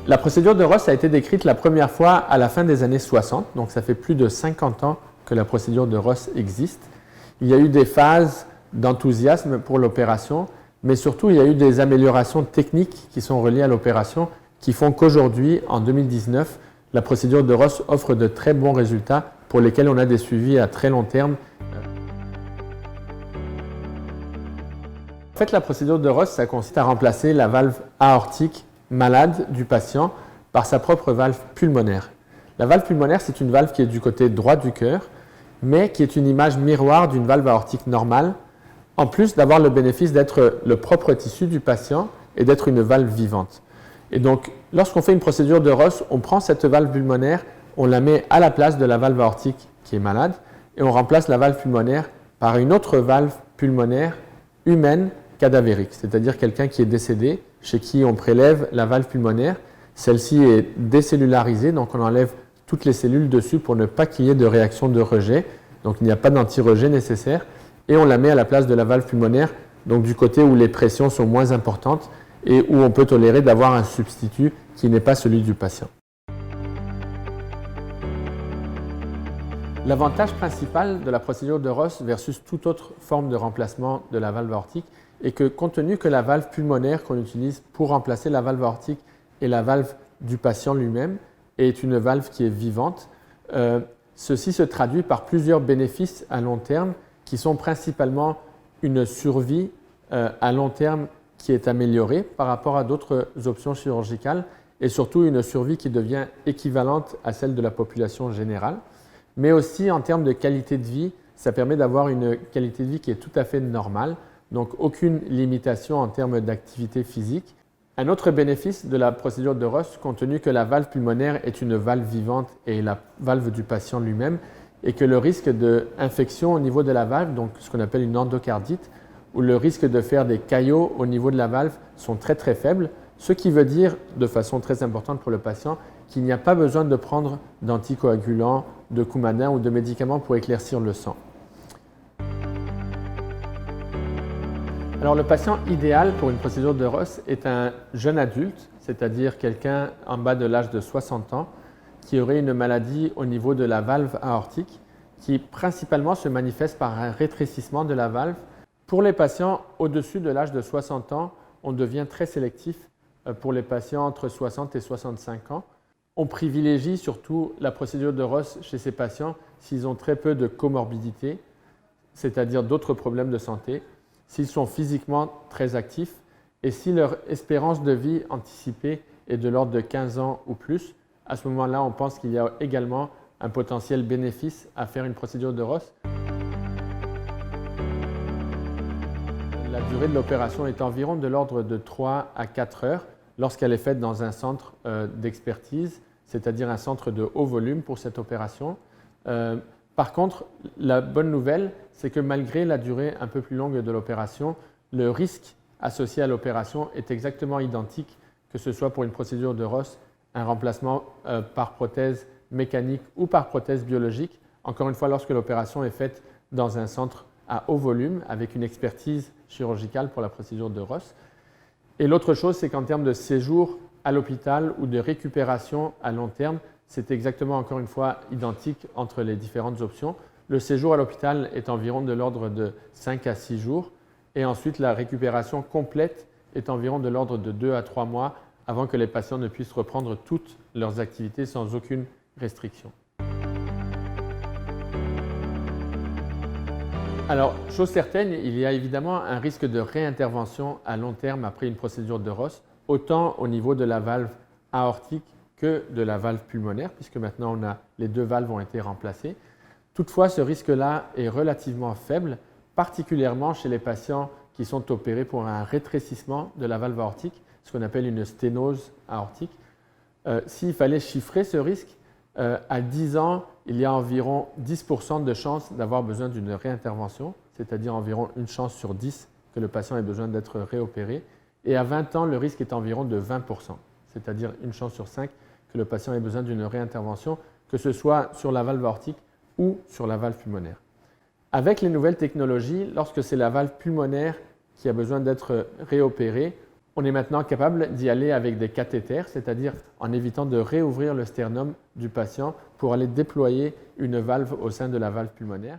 La procédure de Ross a été décrite la première fois à la fin des années 60, donc ça fait plus de 50 ans que la procédure de Ross existe. Il y a eu des phases d'enthousiasme pour l'opération, mais surtout il y a eu des améliorations techniques qui sont reliées à l'opération qui font qu'aujourd'hui, en 2019, la procédure de Ross offre de très bons résultats pour lesquels on a des suivis à très long terme. En fait, la procédure de Ross, ça consiste à remplacer la valve aortique malade du patient par sa propre valve pulmonaire. La valve pulmonaire, c'est une valve qui est du côté droit du cœur, mais qui est une image miroir d'une valve aortique normale, en plus d'avoir le bénéfice d'être le propre tissu du patient et d'être une valve vivante. Et donc, lorsqu'on fait une procédure de Ross, on prend cette valve pulmonaire, on la met à la place de la valve aortique qui est malade, et on remplace la valve pulmonaire par une autre valve pulmonaire humaine cadavérique, c'est-à-dire quelqu'un qui est décédé, chez qui on prélève la valve pulmonaire. Celle-ci est décellularisée, donc on enlève toutes les cellules dessus pour ne pas qu'il y ait de réaction de rejet. Donc il n'y a pas d'anti-rejet nécessaire. Et on la met à la place de la valve pulmonaire, donc du côté où les pressions sont moins importantes et où on peut tolérer d'avoir un substitut qui n'est pas celui du patient. L'avantage principal de la procédure de Ross versus toute autre forme de remplacement de la valve aortique est que, compte tenu que la valve pulmonaire qu'on utilise pour remplacer la valve aortique est la valve du patient lui-même et est une valve qui est vivante, ceci se traduit par plusieurs bénéfices à long terme qui sont principalement une survie à long terme qui est améliorée par rapport à d'autres options chirurgicales et surtout une survie qui devient équivalente à celle de la population générale. Mais aussi en termes de qualité de vie, ça permet d'avoir une qualité de vie qui est tout à fait normale, donc aucune limitation en termes d'activité physique. Un autre bénéfice de la procédure de Ross, compte tenu que la valve pulmonaire est une valve vivante et la valve du patient lui-même, est que le risque d'infection au niveau de la valve, donc ce qu'on appelle une endocardite, ou le risque de faire des caillots au niveau de la valve sont très très faibles, ce qui veut dire, de façon très importante pour le patient, qu'il n'y a pas besoin de prendre d'anticoagulants, de Coumadin ou de médicaments pour éclaircir le sang. Alors le patient idéal pour une procédure de Ross est un jeune adulte, c'est-à-dire quelqu'un en bas de l'âge de 60 ans, qui aurait une maladie au niveau de la valve aortique, qui principalement se manifeste par un rétrécissement de la valve. Pour les patients au-dessus de l'âge de 60 ans, on devient très sélectif pour les patients entre 60 et 65 ans. On privilégie surtout la procédure de Ross chez ces patients s'ils ont très peu de comorbidité, c'est-à-dire d'autres problèmes de santé, s'ils sont physiquement très actifs et si leur espérance de vie anticipée est de l'ordre de 15 ans ou plus. À ce moment-là, on pense qu'il y a également un potentiel bénéfice à faire une procédure de Ross. La durée de l'opération est environ de l'ordre de 3 à 4 heures lorsqu'elle est faite dans un centre d'expertise, c'est-à-dire un centre de haut volume pour cette opération. Par contre, la bonne nouvelle, c'est que malgré la durée un peu plus longue de l'opération, le risque associé à l'opération est exactement identique, que ce soit pour une procédure de Ross, un remplacement par prothèse mécanique ou par prothèse biologique. Encore une fois, lorsque l'opération est faite dans un centre à haut volume, avec une expertise chirurgicale pour la procédure de Ross. Et l'autre chose, c'est qu'en termes de séjour à l'hôpital ou de récupération à long terme, c'est exactement encore une fois identique entre les différentes options. Le séjour à l'hôpital est environ de l'ordre de 5 à 6 jours et ensuite la récupération complète est environ de l'ordre de 2 à 3 mois avant que les patients ne puissent reprendre toutes leurs activités sans aucune restriction. Alors, chose certaine, il y a évidemment un risque de réintervention à long terme après une procédure de Ross, autant au niveau de la valve aortique que de la valve pulmonaire, puisque maintenant les deux valves ont été remplacées. Toutefois, ce risque-là est relativement faible, particulièrement chez les patients qui sont opérés pour un rétrécissement de la valve aortique, ce qu'on appelle une sténose aortique. S'il fallait chiffrer ce risque, à 10 ans, il y a environ 10% de chances d'avoir besoin d'une réintervention, c'est-à-dire environ une chance sur 10 que le patient ait besoin d'être réopéré. Et à 20 ans, le risque est environ de 20%, c'est-à-dire une chance sur 5 que le patient ait besoin d'une réintervention, que ce soit sur la valve aortique ou sur la valve pulmonaire. Avec les nouvelles technologies, lorsque c'est la valve pulmonaire qui a besoin d'être réopérée, On est maintenant capable d'y aller avec des cathéters, c'est-à-dire en évitant de réouvrir le sternum du patient pour aller déployer une valve au sein de la valve pulmonaire.